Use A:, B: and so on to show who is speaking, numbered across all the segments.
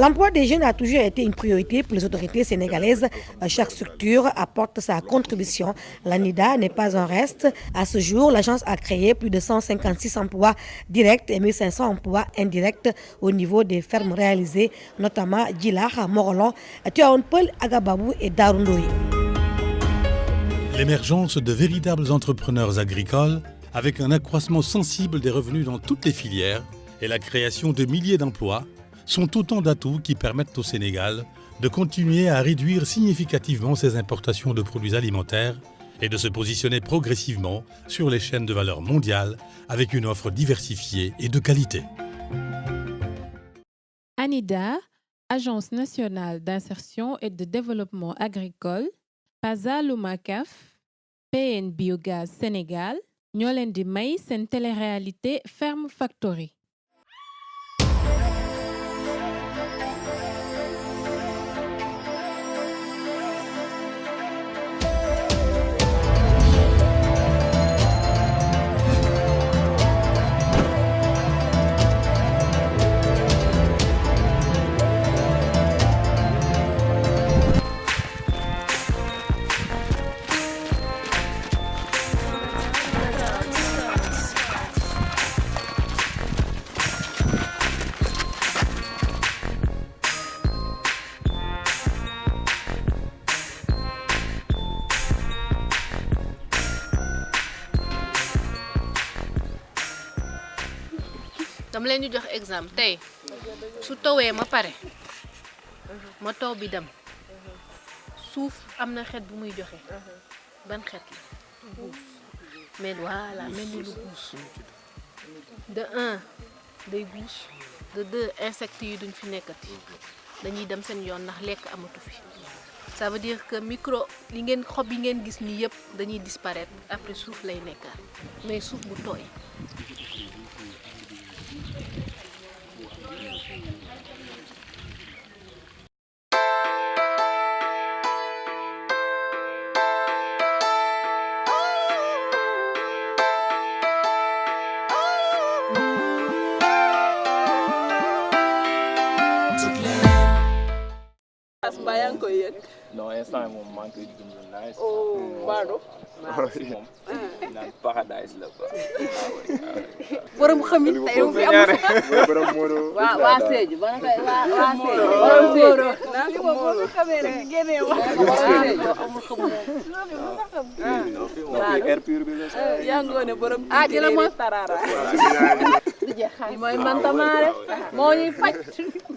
A: L'emploi des jeunes a toujours été une priorité pour les autorités sénégalaises. Chaque structure apporte sa contribution. L'ANIDA n'est pas un reste. À ce jour, l'agence a créé plus de 156 emplois directs et 1500 emplois indirects au niveau des fermes réalisées, notamment Djilakh, Morolon, Tivaouane Peulh, Agababou et Darou Ndoye.
B: L'émergence de véritables entrepreneurs agricoles, avec un accroissement sensible des revenus dans toutes les filières et la création de milliers d'emplois, sont autant d'atouts qui permettent au Sénégal de continuer à réduire significativement ses importations de produits alimentaires et de se positionner progressivement sur les chaînes de valeur mondiales avec une offre diversifiée et de qualité.
C: ANIDA, Agence nationale d'insertion et de développement agricole, PASA Lumacaf, PN Biogaz Sénégal, ñoo leen di may seen télé-réalité Ferme Factory.
D: dama leen di jox exemple tey su tawee ma pare ma taw bi dem suuf am na xet bu muy joxe ban xet la guus mais voilà mel ni lu guus de un day guus de deux insectes yi duñ fi nekkati dañuy dem seen yoon ndax lekk amatu fi ça veut dire que micro li ngeen xob yi ngeen gis nii yëpp dañuy disparaître après suuf lay nekkaat mais suuf bu tooy.
E: Yaa ngi koy yëg.
F: non instant moom maa ngi koy dund nice.
E: oh Badou.
F: moom naan paradise la quoi.
E: borom xam it tey mu fi am.
F: borom Modou.
E: waa Sédhiou ba nga waa Sédhiou. borom Sédhiou. naan ko Modou xamee rek génnee wax. amul xam moom.
F: waaw air pur bi la.
E: yaa ngi woon borom. dina ma tarara. di jeexal mooy mbantamaare. moo ñuy faj.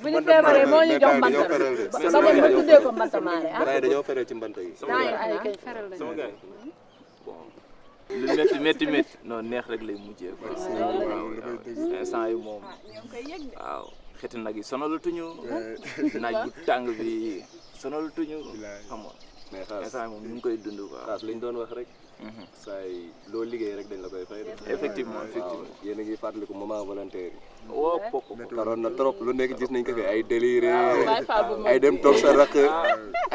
E: bu ñu feebaree moo ñu jox mbantamaare. ba tuddee ko mbantamaare ah.
G: dañoo feral ci mbant yi.
E: ay kay feral lañu.
F: sama gars bon lu métti non neex rek lay mujjee quoi. instant yi moom waaw xeeti nag yi sonalatuñu naaj bu tàng bi sonalatuñu xam nga
G: mais xaas
F: instant yi moom ñu ngi koy dund quoi.
G: xaas li ñu doon wax rek. saa yi loo liggéey rek dañ la koy fay.
F: effectivement
G: yéen a ngi fàttaliku moment volontaire yi.
F: woo pop
G: taroon na trop lu nekk gis nañ ko fi ay délire ay dem toog sa rakk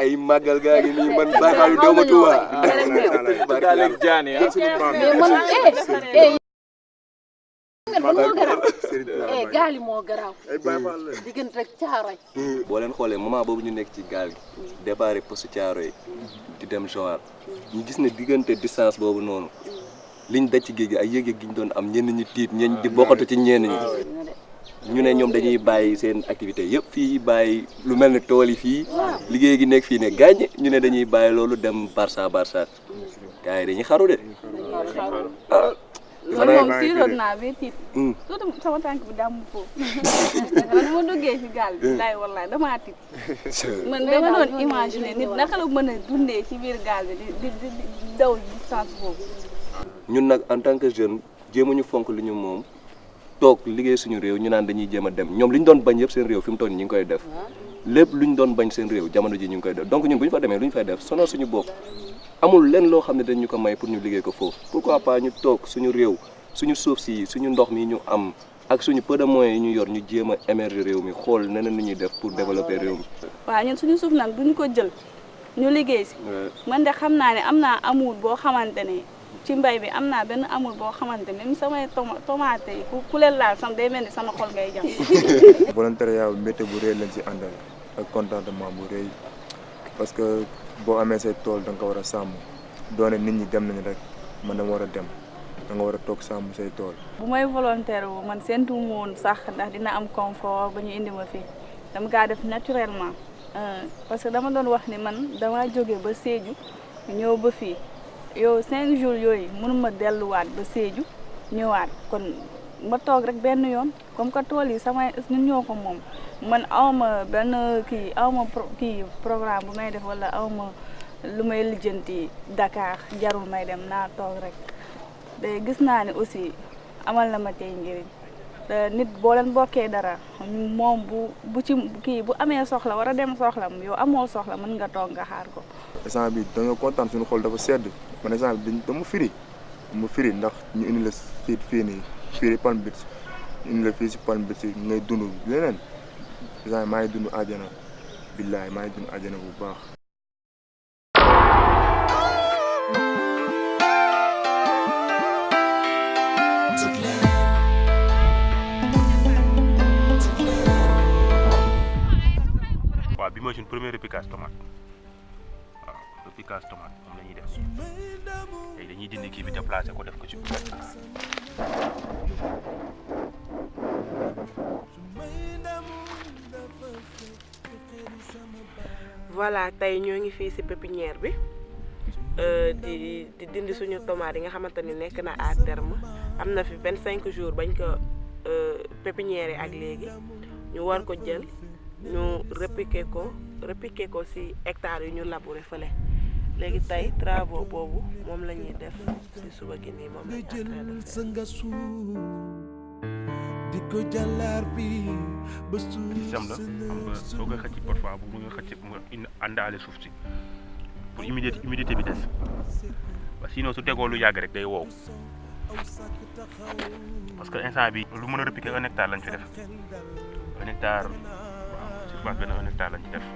G: ay màggal gaa ngi nii man Baye Fall doomu Touba.
F: daaleeg jaani ah.
E: gaal yi moo garaaw. diggante rek Caaroy.
G: boo leen xoolee moment boobu ñu nekk ci gaal gi départ poste Caaroy di dem Joal ñu gis ne diggante distance boobu noonu liñ daj ci géej gi ay yëg-yëg gi ñu doon am ñenn ñi tiit ñenn di bokkatu ci ñenn ñi ñu ne ñoom dañuy bàyyi seen activité yëpp fii bàyyi lu mel ne tool yi fii liggéey gi nekk fii ne gàññ ñu ne dañuy bàyyi loolu dem Barça gars yi dañuy xaru de.
H: man moom tiitoon naa ba tiit. surtout sama tànk bi damm foofu. man ma duggee ci gaal bi laay wallaay damaa tiit. man dama doon imaginer nit naka la mën a dundee ci biir gaal bi di daw distance boobu.
G: ñun nag en tant que jeune jéemuñu fonk li ñu moom toog liggéey suñu réew ñu naan dañuy jéem a dem ñoom li ñu doon bañ yëpp seen réew fi mu toll ñu ngi koy def lépp lu ñu doon bañ seen réew jamono ji ñu ngi koy def donc ñun bu ñu fa demee lu ñu fay def sonal suñu bopp amul lenn loo xam ne dañ ñu ko may pour ñu liggéey ko foofu pourquoi pas ñu toog suñu réew suñu suuf si suñu ndox mi ñu am ak suñu peu de moyens yi ñu yor ñu jéem a émerger réew mi xool neneen ni ñuy def pour développer réew mi.
H: waaw ñun suñu suuf nag duñ ko jël ñu liggéey si man de xam naa ne am naa amour boo xamante ne ci mbay bi am naa benn amour boo xamante ni samay tomate yi ku leen laal sam day mel ni sama xol ngay jam.
I: volontariat bi métier bu rëy lañ ci àndal ak contentement bu rëy parce que boo amee say tool da nga ko war a sàmm doone nit ñi dem nañ rek man dama war a dem da nga war a toog sàmm say tool.
H: bu may volontaire wu man séntu mu woon sax ndax dina am confort ba ñu indi ma fii dama kaa def naturellement parce que dama doon wax ni man dama jóge ba Sédhiou ñëw ba fii yow 5 jours yooyu mënuma delluwaat ba Sédhiou ñëwaat kon ma toog rek benn yoon comme que tool yi sama ñun ñoo ko moom man awma benn awma programme bu may def wala awma lu may lijjanti Dakar jarul may dem naa toog rek te gis naa ne aussi amal na ma tey njëriñ nit boo leen bokkee dara moom bu ci bu amee soxla war a dem soxla yow amoo soxla mën nga toog nga xaar ko.
I: instant bi dañoo kontaan suñu xol dafa sedd man instant bi dama firi ndax ñu indi la fii nii fii Palm Beach ñu indi la fii si Palm Beach ngay dund leneen instant maa ngi dund àjjana billaay maa ngi dund àjjana bu baax.
J: bi mooy suñu premier repiquage tomate waaw repiquage tomate moom la ñuy def léegi dañuy dindi kii bi déplacé ko def ko ci bouette.
K: voilà tey ñoo ngi fii ci pépinière bi di dindi suñu tomate yi nga xamante ni nekk na à terme am na fi 25 jours bañ ko pépinière ak léegi ñu war ko jël. ñu repiquer ko ci hectares yu ñu labouré fële léegi tey travaux boobu moom la ñuy def ci suba gi nii moom la ñu
J: système la xam nga soo koy xëcc parfois bu nga xëcc mu àndaale suuf si pour humidité bi des ba sinon su tegoo lu yàgg rek day wow parce que instant bi lu mën a repiquer 1 hectare lañ fi def 1 hectare. waaw benn 1 hectare lañ ci def.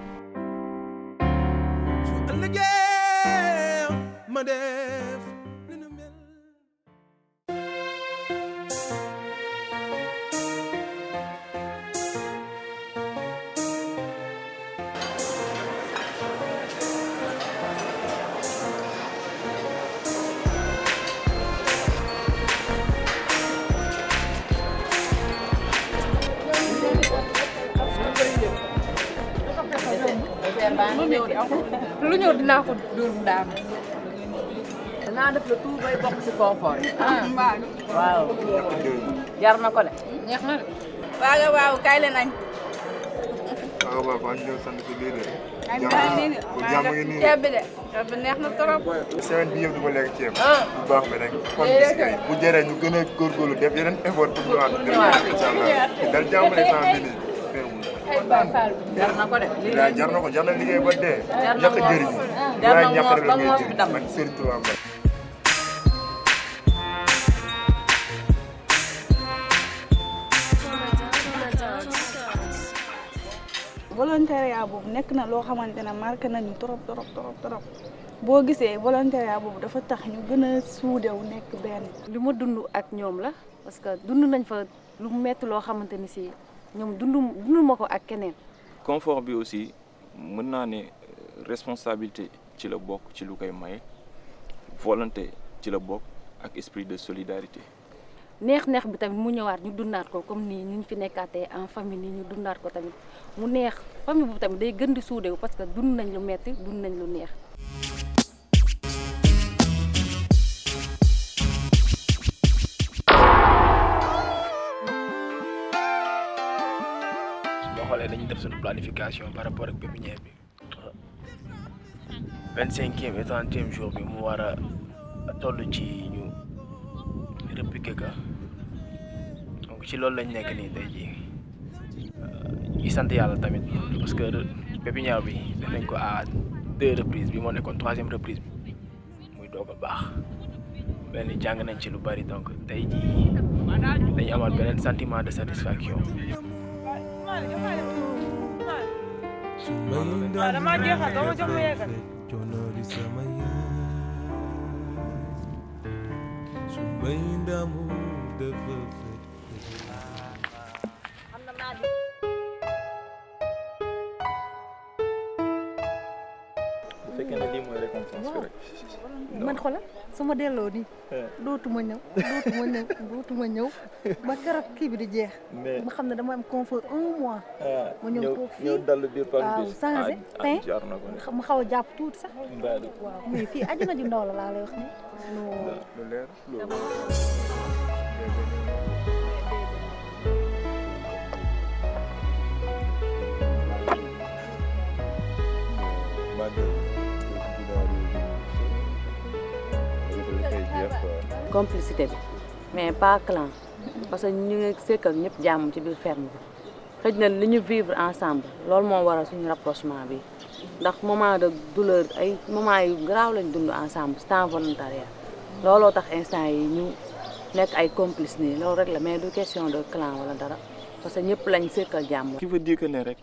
E: lu ñëw dinaa ko dóor mu daam dinaa def le tout bay bokk ci confort yi. waaw jar na ko de. neex na de.
H: waaw kaay leen añ.
I: waaw maa ngi ñëw sant si lii de.
H: jàmm ngi nii ceeb bi de ceeb bi neex na trop.
I: semaine bi yëpp du ma lekk ceeb. bu baax bi rek. kon bu jëree ñu gën a góorgóorlu def yeneen effort pour ñu waat. incha allah dal jàmm ne temps bi nii.
E: jar na ko de.
I: jar na ko jar na liggéey ba dee.
E: jar na
I: jëriñ.
E: jar na moos ba moos bi dam.
I: ak Serigne Touba Mbaye.
H: volontariat boobu nekk na loo xamante ne marqué nañu trop boo gisee volontariat boobu dafa tax ñu gën a suudewu nekk benn.
L: li ma dund ak ñoom la parce que dund nañ fa lu metti loo xamante ni si ñoom dund ma ko ak keneen.
F: confort bi aussi mën naa ne responsabilité ci la bokk ci lu koy maye volonté ci la bokk ak esprit de solidarité.
L: neex bi tamit mu ñëwaat ñu dundaat ko comme nii ñu fi nekkaatee en famille nii ñu dundaat ko tamit mu neex famille boobu tamit day gën di suudewu parce que dund nañ lu metti dund nañ lu neex.
M: dañuy def suñu planification par rapport ak pépinière bi 25e et 30e jour bi mu war a toll ci ñu repiquer ka donc ci loolu lañ nekk nii tey jii ñu sant yàlla tamit parce que pépinière bi def nañ ko à 2 reprises bi moo nekkoon 3e reprise bi muy doog a baax mel ni jàng nañ ci lu bari donc tey jii dañu amaat beneen sentiment de satisfaction.
E: dama jeexal dama jox ma yeggal
N: bain d'amour de feu.
F: bu fekkee ne lii mooy récompense bi rek.
O: man xoolal su ma delloo nii dootuma ñëw ba keroog kii bi di jeex ma xam ne dama am confort 1 mois ma ñëw toog fii
F: ñëw dallu biir Palm
O: waaw
F: Beach
O: changé teint
F: jaar na ko
O: ma xaw a jàpp tuuti sax
F: mbaadu
O: waaw mais fii àjjana ju ndaw la laa lay wax ni
I: lu leer
L: complicité bi mais pas clan parce que ñu ngi sekk ak ñëpp jàmm ci biir ferme bi xëj na li ñu vivre ensemble loolu moo waral suñu rapprochement bi ndax moment de douleur ay moment yu grave lañ dund ensemble sans volontariat looloo tax instant yi ñu nekk ay complice nii loolu rek la mais du question de clan wala dara parce que ñëpp lañ sekk ak jàmm.
F: qui veut dire que ne rek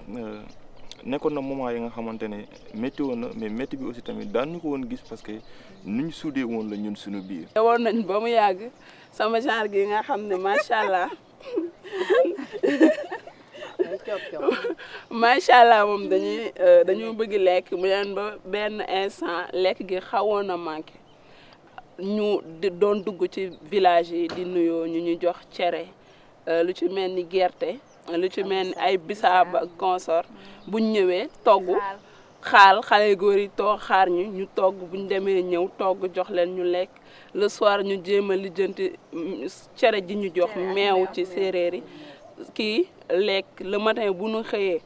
F: nekkoon na moment yi nga xamante ne métti woon na mais métti bi aussi tamit daan ñu ko woon gis parce que ni ñu soudé woon la ñun suñu biir.
K: woon nañ ba mu yàgg sama genre gi nga xam ne macha allah macha allah moom dañoo bëgg lekk mu leen ba benn instant lekk gi xawoon a manqué ñu doon dugg ci village yi di nuyoo ñu jox cere lu ci mel ni gerte. lu ci mel ni ay bisaab ak consort buñ ñëwee togg xale góor yi toog xaar ñu togg buñ demee ñëw togg jox leen ñu lekk le soir ñu jéem a lijjanti cere ji ñu jox meew ci séeréer yi kii lekk le matin bu ñu xëyee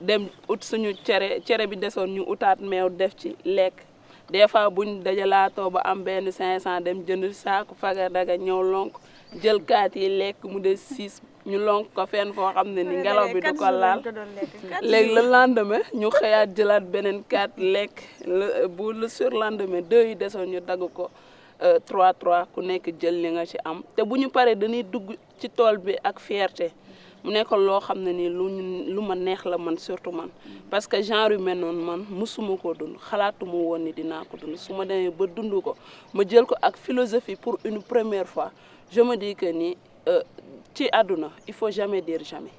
K: dem ut suñu cere bi desoon ñu utaat meew def ci lekk des fois buñ dajalaatoo ba am benn 500 dem jënd saaku faga daga ñëw lonk jël kaat yi lekk mu des 6 ñu lonk ko fenn foo xam ne ni ngelaw bi du ko laal léegi le lendemain ñu xëyaat jëlaat beneen 4 lekk bu le surlendemain 2 yi desoon ñu dagg ko 3 ku nekk jël li nga ci am te bu ñu paree dañuy dugg ci tool bi ak fierté mu nekk loo xam ne ni lu ma neex la man surtout man parce que genre yu mel noonu man musuma koo dund xalaatuma woon ni dinaa ko dund su ma demee ba dund ko ma jël ko ak philosophie pour une première fois je me dis que ni ci àdduna il faut jamais dire jamais.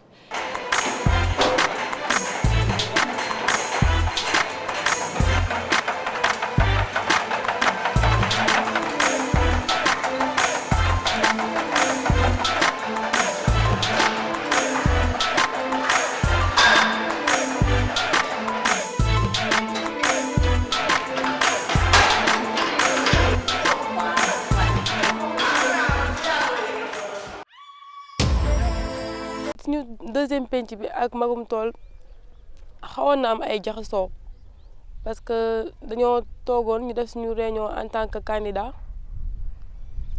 P: suñu deuxième penc bi ak magum tool xawoon na am ay jaxasoo parce que dañoo toogoon ñu def suñu réunion en tant que candidat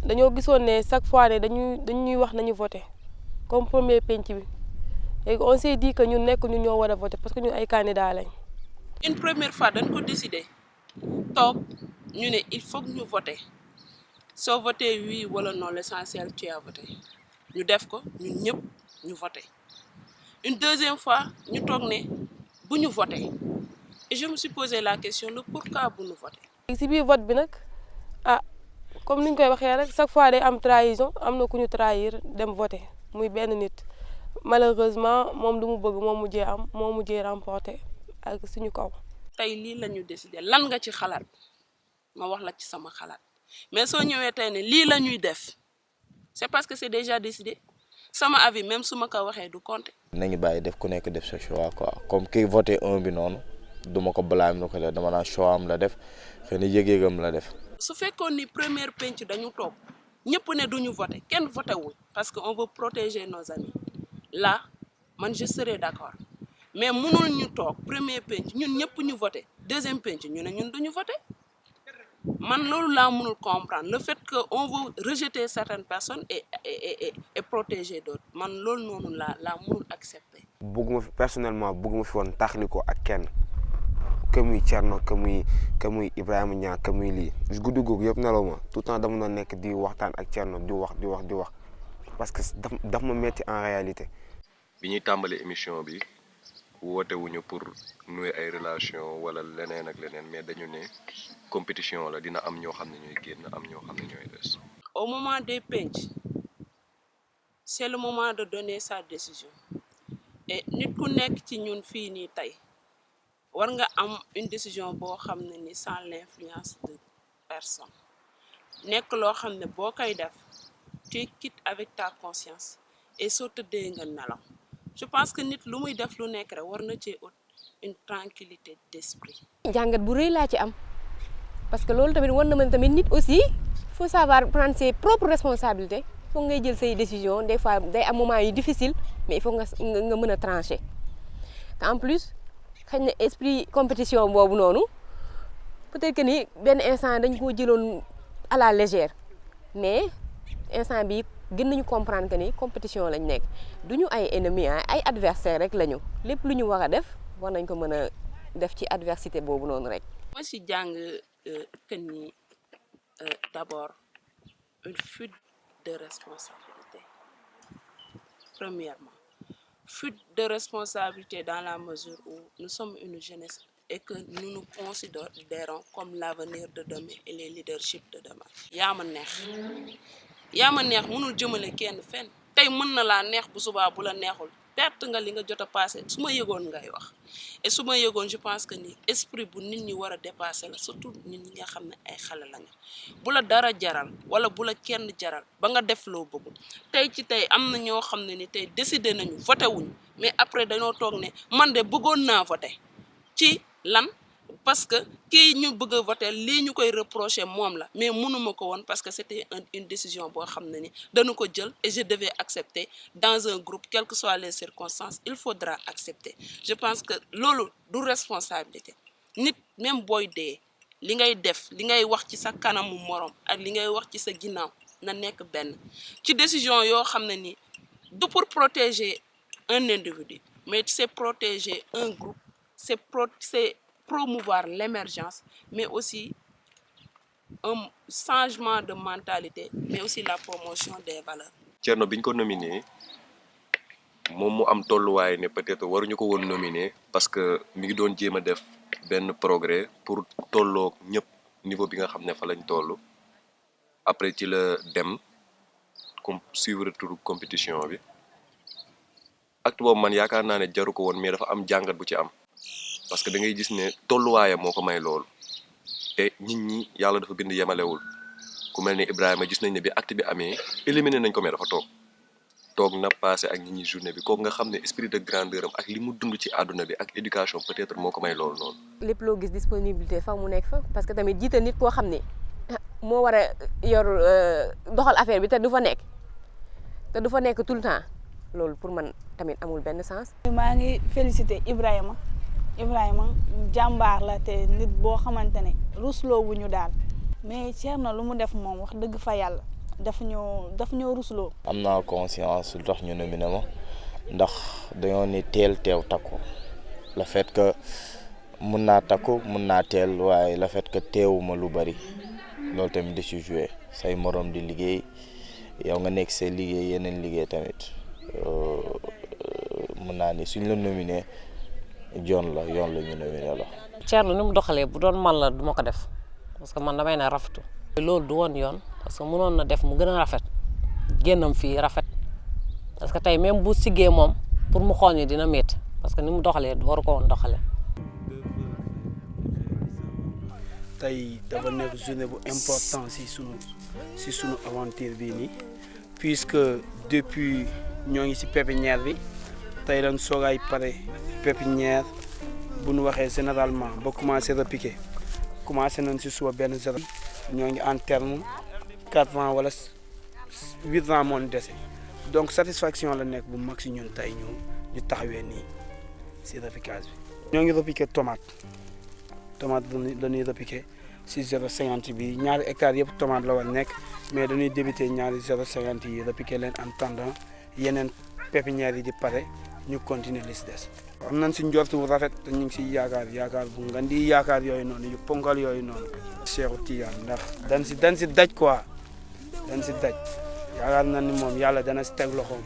P: dañoo gisoon ne chaque fois ne dañuy wax nañu voté comme premier penc bi léegi on s'est dit que ñun nekk ñun ñoo war a voté parce que ñun ay candidat lañ.
K: une première fois dañ ko décider toog ñu ne il faut que ñu voté soo voté oui wala non l'essentiel tu as voté ñu def ko ñun ñëpp ñu voté une deuxième fois ñu toog ne bu ñu voté et je me suis posé la question le pourquoi bu ñu voté.
P: si biir vote bi nag comme ni ñu koy waxee rek chaque fois day am trahison am na ku ñu trahir dem voté muy benn nit malheureusement moom lu mu bëgg moo mujjee remporté ak suñu kaw.
K: tey lii la ñu décidé lan nga ci xalaat ma wax la ci sama xalaat mais soo ñëwee tey ne lii la ñuy def c'est parce que c'est déjà décidé sama avis même su ma ko waxee du compter.
Q: nañu bàyyi def ku nekk def sa choix quoi comme kii voté 1 bi noonu duma ko blâme nu ko def dama naa choix am la def xëy na yëg-yëgam la def.
K: su fekkoon ni première penc dañu toog ñëpp ne duñu voté kenn voté wul parce que on veut protéger nos amis là man je serais d'accord mais mënul ñu toog premier penc ñun ñëpp ñu voté deuxième penc ñu ne ñun duñu voté man loolu laa mënul comprendre le fait que on veut rejeter certaines personnes et protéger d'autres man loolu noonu laa mënul accepter.
R: bëgguma fi personnellement bëgguma fi woon taxali ko ak kenn que muy Thierno que muy Ibrahima Niang que muy lii guddi googu yëpp nelaw ma tout le temps dama doon nekk di waxtaan ak Thierno di wax parce que daf ma metti en réalité.
G: bi ñuy tàmbali émission bi woote wuñu pour nouer ay relation wala leneen ak leneen mais dañu ne compétition la dina am ñoo xam ne ñooy génn am ñoo xam ne ñooy des.
K: au moment des penc c'est le moment de donner sa décision et nit ku nekk ci ñun fii nii tey war nga am une décision boo xam ne ni sans l'influence de personne nekk loo xam ne boo koy def tu quittes avec ta conscience et soo tëddee nga nelaw je pense que nit lu muy def lu nekk rek war na cee ut une tranquillité d'esprit.
S: jàngat bu rëy laa ci am parce que loolu tamit war na mën tamit nit aussi faut savoir prendre ses propres responsabilités foog ngay jël say décisions des fois day am moment yu difficile mais il faut nga mën a trancher te en plus xëy na esprit compétition boobu noonu peut-être que ni benn instant dañ koo jëloon à la légère mais instant bi gën nañu comprendre que ni compétition lañ nekk duñu ay ennemis ay adversaires rek lañu lépp lu ñu war a def war nañ ko mën a def ci adversité boobu noonu rek.
K: moi si jàng que ni d'abord une fuite de responsabilité premièrement fuite de responsabilité dans la mesure où nous sommes une jeunesse et que nous nous considérons comme l'avenir de demain et les leaderships de demain. yaa ma neex mënul jëmale kenn fenn tey mën na laa neex bu subaa bu la neexul perte nga li nga jot a passé su ma yëgoon ngay wax et su ma yëgoon je pense que ni esprit bu nit ñi war a dépasser la surtout nit ñi nga xam ne ay xale lañu bu la dara jaral wala bu la kenn jaral ba nga def loo bëgg tey ci tey am na ñoo xam ne ni tey décidé nañu voté wuñu mais après dañoo toog ne man de bëggoon naa voté ci lan parce que kii ñu bëgg a voter lii ñu koy reprocher moom la mais mënuma ko woon parce que c'était une décision boo xam ne ni dañu ko jël et je devais accepter dans un groupe quelles que soient les circonstances il faudra accepter je pense que loolu du responsabilité nit même booy dee li ngay def li ngay wax ci sa kanamu morom ak li ngay wax ci sa ginnaaw na nekk benn ci décision yoo xam ne ni du pour protéger un individu mais c'est protéger un groupe c'est promouvoir l'émergence mais aussi un changement de mentalité mais aussi la promotion des valeurs.
G: Thierno bi ñu ko nominé moom mu am tolluwaay ne peut-être waruñu ko woon nominé parce que mi ngi doon jéem a def benn progrès pour tolloo ñëpp niveau bi nga xam ne fa lañ toll après ci la dem comme suivre tour compétition bi acte boobu man yaakaar naa ne jaru ko woon mais dafa am jàngat bu ci am. parce que da ngay gis ne tolluwaayam moo ko may loolu te nit ñi yàlla dafa bind yemalewul ku mel ni Ibrahima gis nañ ne bi acte bi amee éliminé nañ ko mais dafa toog na passé ak nit ñi journée bi kooku nga xam ne esprit de grandeur am ak li mu dund ci àdduna bi ak éducation peut-être moo ko may loolu noonu.
S: lépp loo gis disponibilité fa mu nekk fa parce que tamit jiital nit koo xam ne moo war a yor doxal affaire bi te du fa nekk tout le temps loolu pour man tamit amul benn sens.
H: maa ngi féliciter Ibrahima jàmbaar la te nit boo xamante ne rusloo wuñu daal mais Thierno lu mu def moom wax dëgg fa yàlla daf ñoo rusloo.
Q: am naa conscience lu tax ñu nominé ma ndax dañoo ni teel teew takku le fait que mun naa takku mun naa teel waaye le fait que teewuma lu bari loolu tamit di ci joué say morom di liggéey yow nga nekk say liggéey yeneen liggéey tamit mun naa ni suñ la nominé yoon la ñu nominé la.
T: Thierno ni mu doxalee bu doon man la du ma ko def parce que man damay ne rafetu. loolu du woon yoon parce que mënoon na def mu gën a rafet génnam fii rafet parce que tey même bu siggee moom pour mu xool ni dina métti parce que ni mu doxalee du waru ko woon doxalee.
U: tey dafa nekk journée bu important si sunu aventure bii nii puisque depuis ñoo ngi si pépinière bi tey lañ soogaay pare pépinière bu ñu waxee généralement ba commencé repiquer commencé nañ si suba benn zéro ñoo ngi en terme 4 ans wala 8 ans moo dese donc satisfaction la nekk bu mag si ñun tey ñu taxawee nii si repiquage bi. ñoo ngi repiquer tomate dañuy repiquer si 0,50 bi ñaari hectares yëpp tomate la war nekk mais dañuy débuter ñaari 0,50 yi repiquer leen en attendant yeneen pépinières yi di pare ñu continuer li si des. am nañ si njort bu rafet te ñu ngi si yaakaar bu nga di yaakaar yooyu noonu yu ponkal yooyu noonu. Cheikhou Tidiane ndax dañ si daj quoi dañ si daj yaakaar na ni moom yàlla dana si teg loxoom.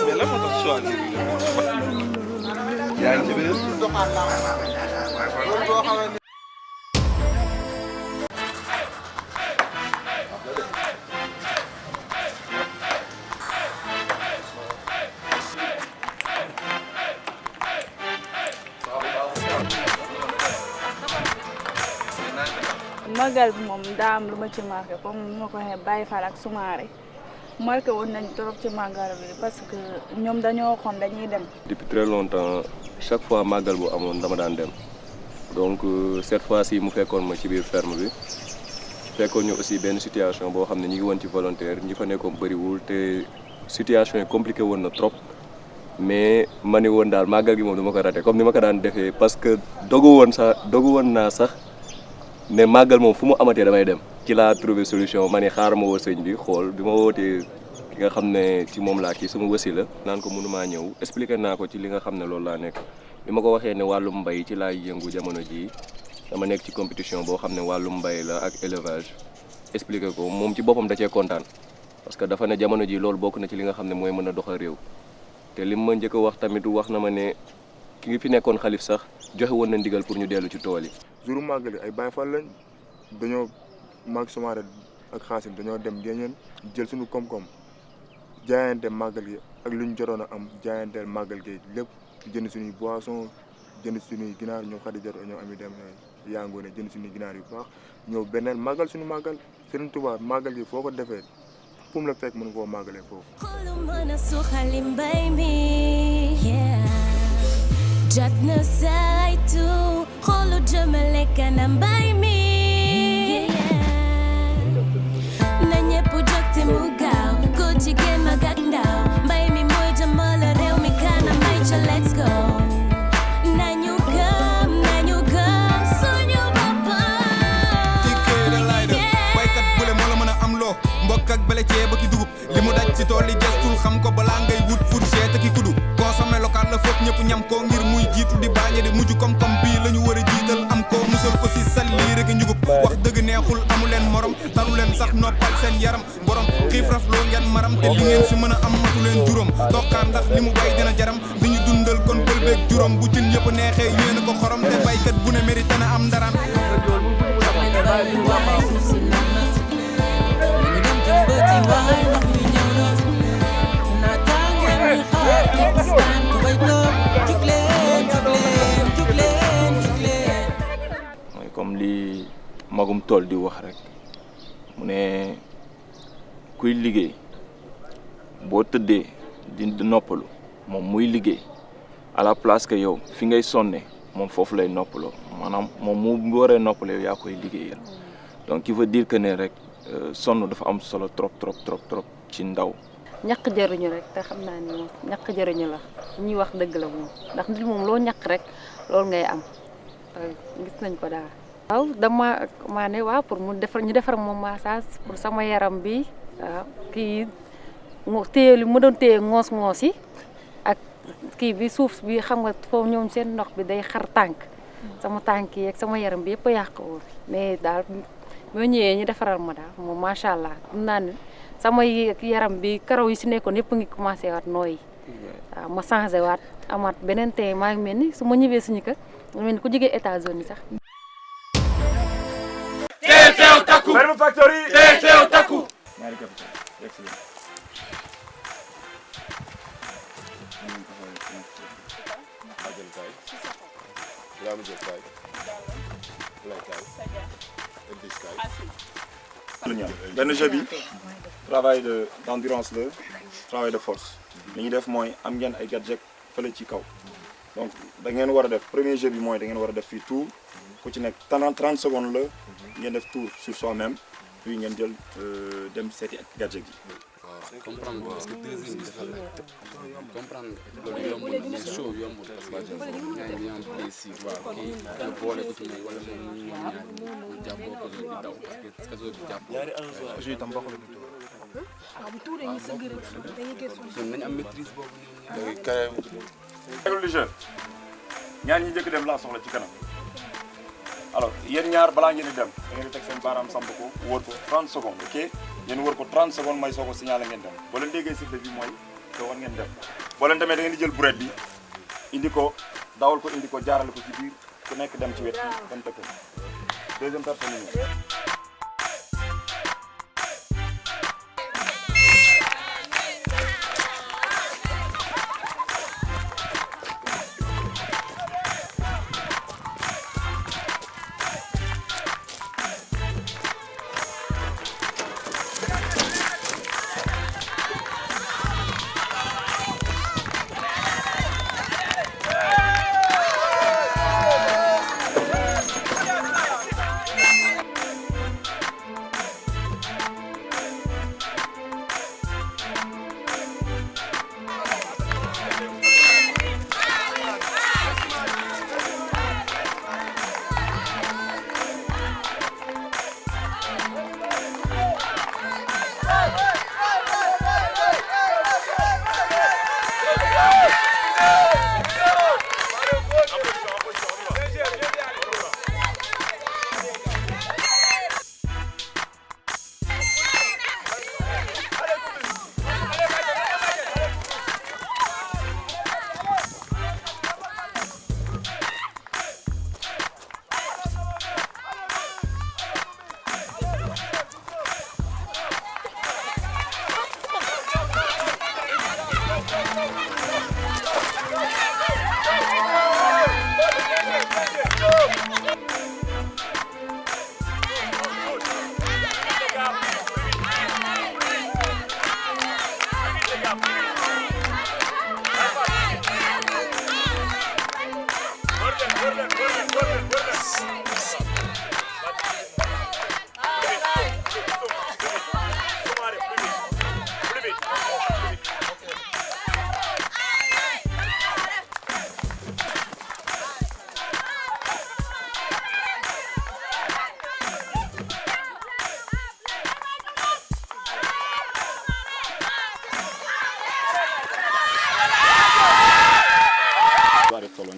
V: Mais là, on doit choisir.
A: yaa ngi ci biir.
H: magal bi moom daa am lu ma ci marqué comme ni ma ko waxee Baye Fall ak Soumaré marqué woon nañ trop ci magal bi parce que ñoom dañoo waxoon dañuy dem.
G: depuis très longtemps chaque fois magal bu amoon dama daan dem donc cette fois-ci mu fekkoon ma ci biir ferme bi fekkoon ñu aussi benn situation boo xam ne ñu ngi woon ci volontaire ñi fa nekkoon bëriwul te situation yi compliqué woon na trop mais ma ne woon daal magal gi moom dama ko raté comme ni ma ko daan defee parce que dogu woon naa sax. mais màggal moom fu mu amatee damay dem ci laa trouvé solution ma ne xaaral ma woo sëñ bi xool bi ma wootee ki nga xam ne ci moom laa kii sama wasi la naan ko mënumaa ñëw expliqué naa ko ci li nga xam ne loolu laa nekk bi ma ko waxee ne wàllum mbay ci laay yëngu jamono jii dama nekk ci compétition boo xam ne wàllum mbay la ak élevage expliqué ko moom ci boppam da cee kontaan parce que dafa ne jamono ji loolu bokk na ci li nga xam ne mooy mën a doxal réew te li ma njëkk a wax tamit wax na ma ne ki ngi fi nekkoon xalif sax joxe woon na ndigal pour ñu dellu ci tool yi.
I: jour màggal ay Baye Fall lañ dañoo mag Soumaré ak Xaasim dañoo dem Guéniène jël suñu koom-koom jaayante màggal gi ak lu ñu jotoon a am jaayanteel màggal gi lépp jënd suñuy boisson jënd suñuy ginaar ñoom xadi jot ñoom ami dem yaa ngoone jënd suñuy ginaar yu baax ñëw beneen màggal suñu màggal Serigne Touba màggal gi foo ko defee fu mu la fekk mën koo màggalee foofu.
V: jot na saytu xoolu jëmale kanam mbay mi na ñépp jóg te mu gaaw góor jigéen mag ak ndaw mbay mi mooy jëmale réew mi kanam ay ca let's go nañu gëm suñu bopp
W: tikkee da lay def baykat bule moo la mën a am loo mbokk ak bele ceeb ak i dugub li mu daj ci tool yi gestul xam ko balaa ngay wut fourchette ak i kudu consommé local la foog ñëpp ñam ko ngir muy jiitu di baañe di mujj koom-koom bii la ñu war a jiital am ko musal ko si sal lii rek njugub wax dëgg neexul amu leen morom talu leen sax noppal seen yaram borom xiif raf loo ngeen maram te li ngeen si mën a am matu leen juróom tokkaar ndax li mu bay dina jaram di ñu dundal kon bëlbeeg juróom bu cin yëpp neexee yéen ko xorom te baykat bu ne mérite na am ndaraan
F: mooy comme li magum tool di wax rek mu ne kuy liggéey boo tëddee di noppalu moom muy liggéey à la place que yow fi ngay sonne moom foofu lay noppaloo maanaam moom mu waree noppale yow yaa koy liggéeyal donc il veut dire que ne rek sonn dafa am solo trop ci ndaw.
L: ñàkk jëriñu rek te xam naa ni moom ñàkk jëriñu la ñuy wax dëgg la moom ndax nit moom loo ñàkk rek loolu ngay am gis nañ ko daal. waaw dama ne waaw pour ñu defar moom massage pour sama yaram bi waaw kii téye li mu doon téye ngoos yi ak kii bi suuf bi xam nga foofu ñoom seen ndox bi day xar tànk sama tànk yi ak sama yaram bi yëpp a yàq woon mais daal moo ñëwee ñu defaral ma daal moom macha allah xam naa ne sama yaram bi karaw yi si nekkoon yëpp ngi commencé waat nooyi waaw ma changé waat amaat beneen tey maa ngi mel ni su ma ñëwee suñu kër ma mel ni ku jógee États-Unis sax.
W: teew takku Verbe Factory teew takku.
X: benn jeu bi travail d'endurance la travail de force li ñuy def mooy am ngeen ay gadget fële ci kaw donc da ngeen war a def premier jeu bi mooy da ngeen war a def fii tour ku ci nekk 30 secondes la ngeen def tour sur soi-même puis ngeen jël dem seeti ak gadget yi.
Y: comprendre parce que deuxième bi dafa la comprendre loolu yombul mais show yombul parce que ñaari ñi am plaisir waaw kii nga boole ko ci moom wala moom ñoom ñaar ñu jàppoo ko di daw parce que kaso bi jàpp jeu itam bokk la ñoom nañ am maîtrise boobu ñoom ñaar
X: règle du jeu ñaar ñi njëkk dem laa soxla ci kanam alors yéen ñaar balaa ngeen di dem da ngeen di teg seen baaraam samp ko wóor ko 30 secondes ok ngeen wër ko 30 secondes may soo ko signalé ngeen dem boo leen déggee sifflet bi mooy te war ngeen dem boo leen demee da ngeen di jël brouette bi indi ko dawal ko indi ko jaarale ko ci biir ku nekk dem ci wet dem tëkk deuxième personne yi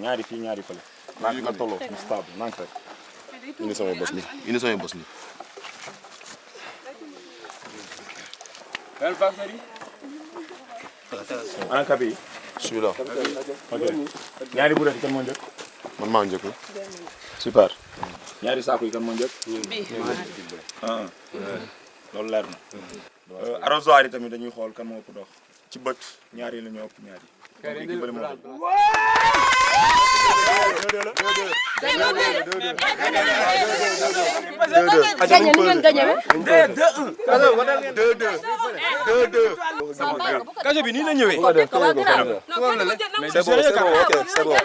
X: ñaari fii ñaari fële nga tolloo mu stable nank rek indi samay bos ni ana kabi
R: celui-là
X: ok ñaari bu rek kan moo njëkk
R: man maa njëkk
X: super ñaari saako yi kan moo njëkk loolu leer na arrosoir yi tamit dañuy xool kan moo ëpp dox ci bët ñaari la ñoo ëpp ñaari
A: kaso bi nii la ñëwee.
X: c'est bon ok c'est bon.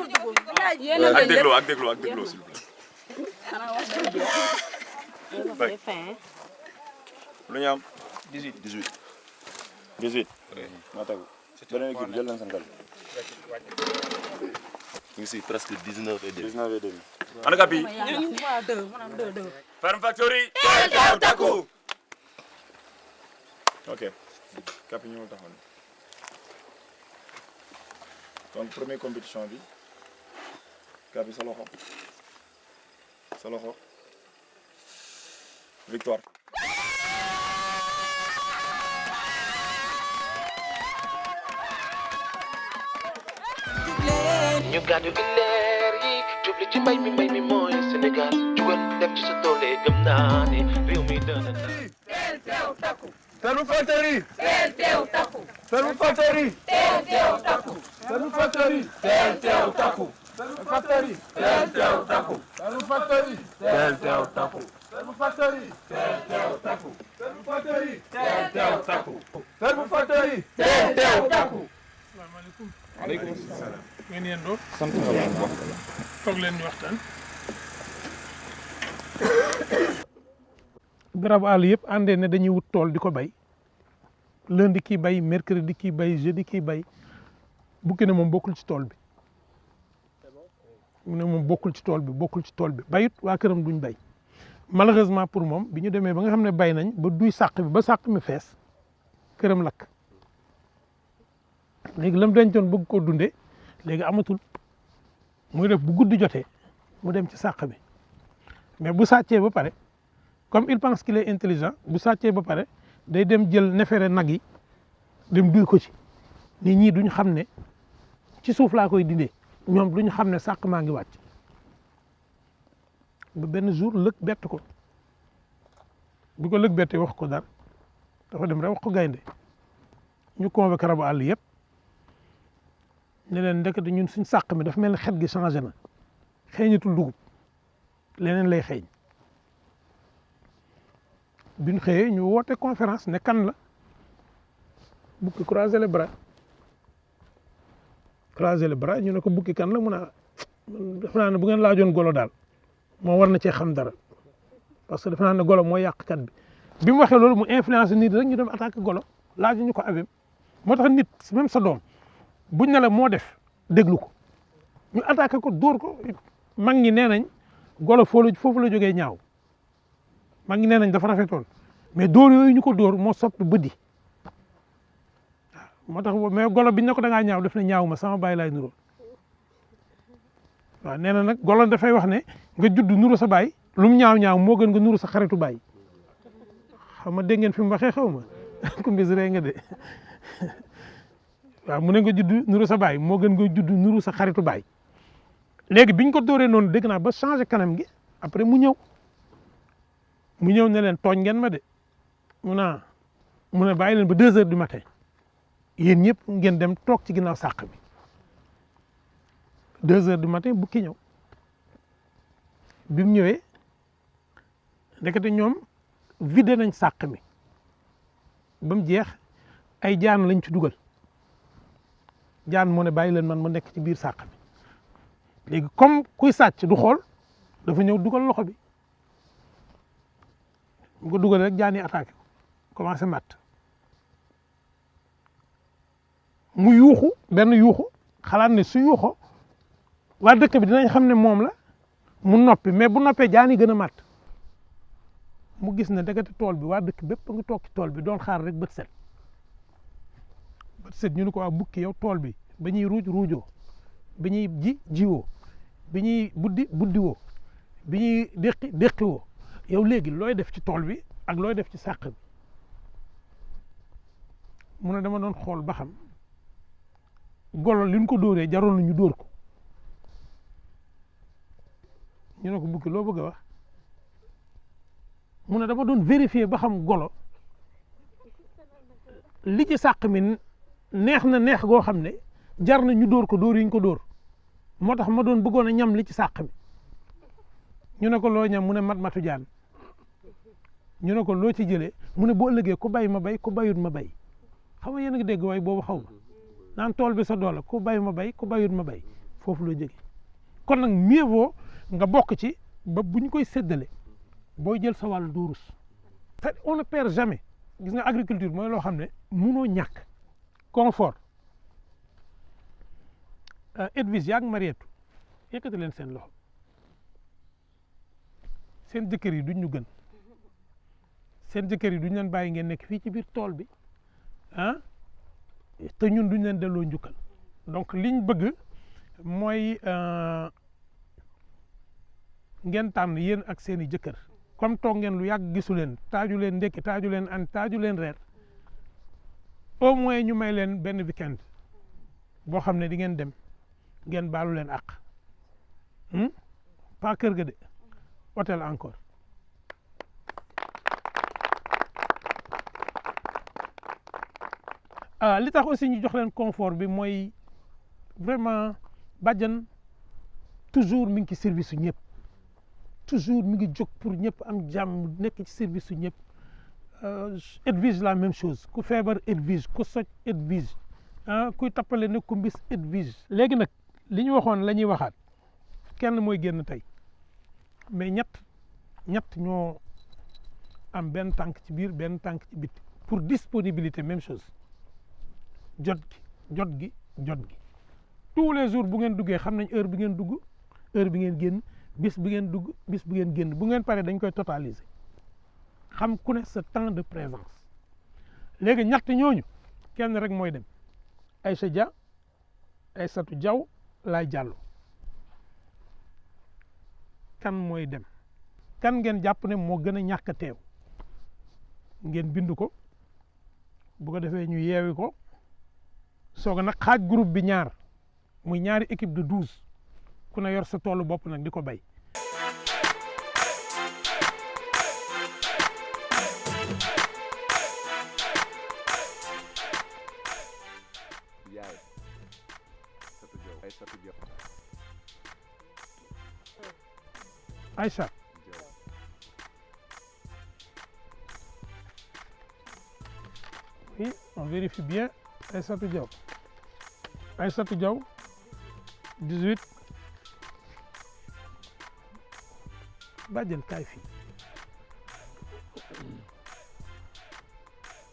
X: ak dégloo s'il vous plaît. lu ñu am 18 maa tegu beneen équipe jël nañ seen kàddu.
G: ñu ngi si presque 19 et demi.
X: ana kapi. Farm Factory. teew takku. ok kapi ñëwul taxaw na donc première compétition bi kapi sa loxo victoire.
B: ñu gaañu gi leer yi jubli ci mbay mi mooy Sénégal jugal def ci sa doole gëm naa ne réew mi dana
A: teew takku.
X: Farm Factory.
A: teew takku.
X: Farm Factory.
A: teew takku.
X: Farm Factory.
A: teew takku.
X: Farm Factory.
A: teew takku.
X: Farm Factory.
A: teew takku.
X: Farm Factory.
A: teew takku.
X: Farm Factory.
A: teew takku.
X: Farm Factory.
A: teew takku.
C: asalaamaaleykum.
X: waaleykum salaam.
C: ngeen yendoo.
X: sant yàlla bu baax.
C: toog leen ñu waxtaan. garabu àll yëpp àndee ne dañuy wut tool di ko bay lundi kii bay mercredi kii bay jeudi kii bay Bouki ne moom bokkul ci tool bi mu ne moom bokkul ci tool bi bayut waa këram duñ bay malheureusement pour moom bi ñu demee ba nga xam ne bay nañ ba duy sàq bi ba sàq mi fees këram lakk léegi lam dencoon bëgg koo dundee léegi amatul muy def bu guddi jotee mu dem ci sàq bi mais bu sàccee ba pare comme il pense qu'il est intelligent bu sàccee ba pare day dem jël nefere nag yi dem duy ko ci nit ñi duñ xam ne ci suuf laa koy dindee ñoom duñu xam ne sàq maa ngi wàcc ba benn jour lëg bett ko bi ko lëg bettee wax ko dara dafa dem rek wax ko gaynde ñu convoqué rabu àll yëpp ne leen ndekete ñun suñ sàq mi dafa mel ni xet gi changé na xeeñatul dugub leneen lay xeeñ biñ xëyee ñu woote conférence ne kan la bukki croiser les bras ñu ne ko bukki kan la mun a def naa ne bu ngeen laajoon golo daal moo war na cee xam dara parce que def naa ne golo mooy yàqkat bi mu waxee loolu mu influencé nit rek ñu dem attaqué golo laaju ñu ko abim moo tax nit même sa doom buñ ne la moo def déglu ko ñu attaqué ko dóor ko mag ñi nee nañ golo foofu la jógee ñaaw mag ñi nee nañ dafa rafetoon mais dóor yooyu ñu ko dóor moo soppi bëddi moo tax mais golo biñ ne ko da ngaa ñaaw def na ñaaw ma sama baay laay nuroo waaw nee na nag golo dafay wax ne nga judd nuru sa baay lu mu ñaaw moo gën nga nuru sa xaritu baay xam nga dégg ngeen fi mu waxee xaw ma ku mbis ree nga de waaw mu ne nga judd nuru sa baay moo gën nga judd nuru sa xaritu baay léegi biñ ko dóoree noonu dégg naa ba changé kanam gi après mu ñëw ne leen tooñ ngeen ma de mu ne bàyyi leen ba 2 heures du matin yéen ñëpp ngeen dem toog ci ginnaaw sàq bi 2 heures du matin bukki ñëw bi mu ñëwee ndekete ñoom vidé nañ sàq mi ba mu jeex ay jaan lañ ci dugal jaan moo ne bàyyi leen man ma nekk ci biir sàq bi léegi comme kuy sàcc du xool dafa ñëw dugal loxo bi bu ko dugal rek jaan yi attaqué ko commencé matt mu yuuxu benn yuuxu xalaat ne su yuuxo waa dëkk bi dinañ xam ne moom la mu noppi mais bu noppee jaan yi gën a matt mu gis ne dëggate tool bi waa dëkk bépp nga toog ci tool bi doon xaar rek bët set ñu ne ko waa bukki yow tool bi ba ñuy ruujoo bi ñuy jiwoo bi ñuy buddiwoo bi ñuy déqiwoo yow léegi looy def ci tool bi ak looy def ci sàq bi mu ne dama doon xool ba xam golo li ñu ko dóoree jaroon na ñu dóor ko ñu ne ko bukki loo bëgg a wax mu ne dama doon vérifier ba xam golo li ci sàq mi neex na neex goo xam ne jar na ñu dóor ko dóor yi ñu ko dóor moo tax ma doon bëggoon a ñam li ci sàq mi ñu ne ko loo ñam mu ne matu jaan ñu ne ko loo ci jëlee mu ne boo ëllëgee ku bay ma bay ku bayut ma bay xam nga yéen a ngi dégg waaye boobu xaw ma naan tool bi sa doole ku bay ma bay ku bayut ma bay foofu loo jógee kon nag mieux vaut nga bokk ci ba bu ñu koy séddale booy jël sa wàll doo rus on ne perd jamais gis nga agriculture mooy loo xam ne munoo ñàkk confort Edwige yaag Mariétou yëkkati leen seen loxo seen jëkkër yi duñ ñu gën seen jëkkër yi duñ leen bàyyi ngeen nekk fii ci biir tool bi ah te ñun duñ leen delloo njukkal donc liñ bëgg mooy ngeen tànn yéen ak seen i jëkkër comme toog ngeen lu yàgg gisu leen taaju leen ndekki taaju leen añ taaju leen reer au moins ñu may leen benn weekend boo xam ne di ngeen dem ngeen baalu leen àq pas kër ga de hôtel encore li tax aussi ñu jox leen confort bi mooy vraiment bàjjan toujours mi ngi ci service su ñëpp toujours mi ngi jóg pour ñëpp am jàmm nekk ci service su ñëpp Edwige la même chose ku feebar Edwige ku soj Edwige kuy tappale ne ku mbis Edwige léegi nag li ñu waxoon la ñuy waxaat kenn mooy génn tey mais ñett ñoo am benn tànk ci biir benn tànk ci bitti pour disponibilité même chose jot gi tous les jours bu ngeen duggee xam nañ heure bi ngeen dugg heure bi ngeen génn bis bi ngeen dugg bis bi ngeen génn bu ngeen paree dañ koy totaliser xam ku ne sa temps de présence léegi ñett ñooñu kenn rek mooy dem Aïcha Dia Aïssatou Diaw Laye Diallo kan mooy dem kan ngeen jàpp ne moo gën a ñàkk a teew ngeen bind ko bu ko defee ñu yeewi ko soog a nag xaaj groupe bi ñaar muy ñaari équipe de 12 ku ne yor sa toolu bopp nag di ko bay. Aïcha. Oui, on vérifie bien. Aïssatou Diaw. Aïssatou Diaw, 18. Bàjjen kaay fii.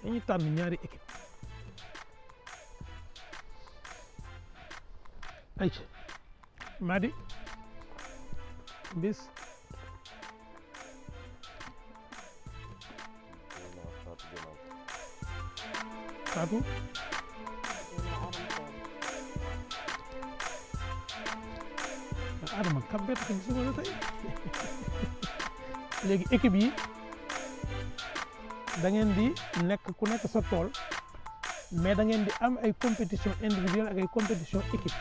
C: dañuy tànn ñaari équipe. Aïcha. Madi. Bis. Fatou. Adama kam bett ko gisuma la tey léegi équipe yi da ngeen di nekk ku nekk sa tool mais da ngeen di am ay compétition individuelle ak ay compétition équipe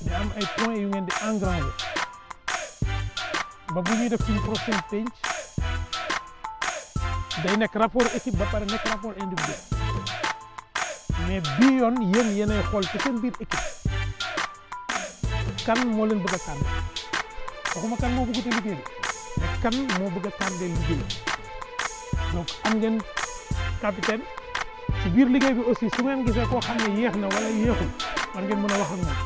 C: di am ay points yu ngeen di engranger ba bu ñuy def suñu prochaine penc day nekk rapport équipe ba pare nekk rapport individuel mais bii yoon yéen yéenay xool ci seen biir équipe kan moo leen bëgg a tànn waxuma kan moo bëgg a liggéey mais kan moo bëgg a tànnee liggéey donc am ngeen capitaine ci biir liggéey bi aussi su ngeen gisee koo xam ne yéex na wala yéexul war ngeen mën a wax ak moom.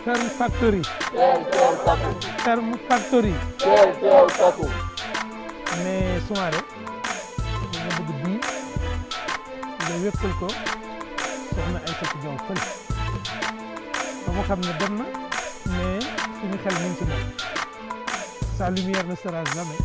C: Ferme Factory. Ferme Factory. mais Soumaré nga bëgg bii nga wéppal ko soxna Aïssatou Diaw fële ba mu xam ne dem na. mais suñu xel mi ngi ci moom sa lumière ne sera jamais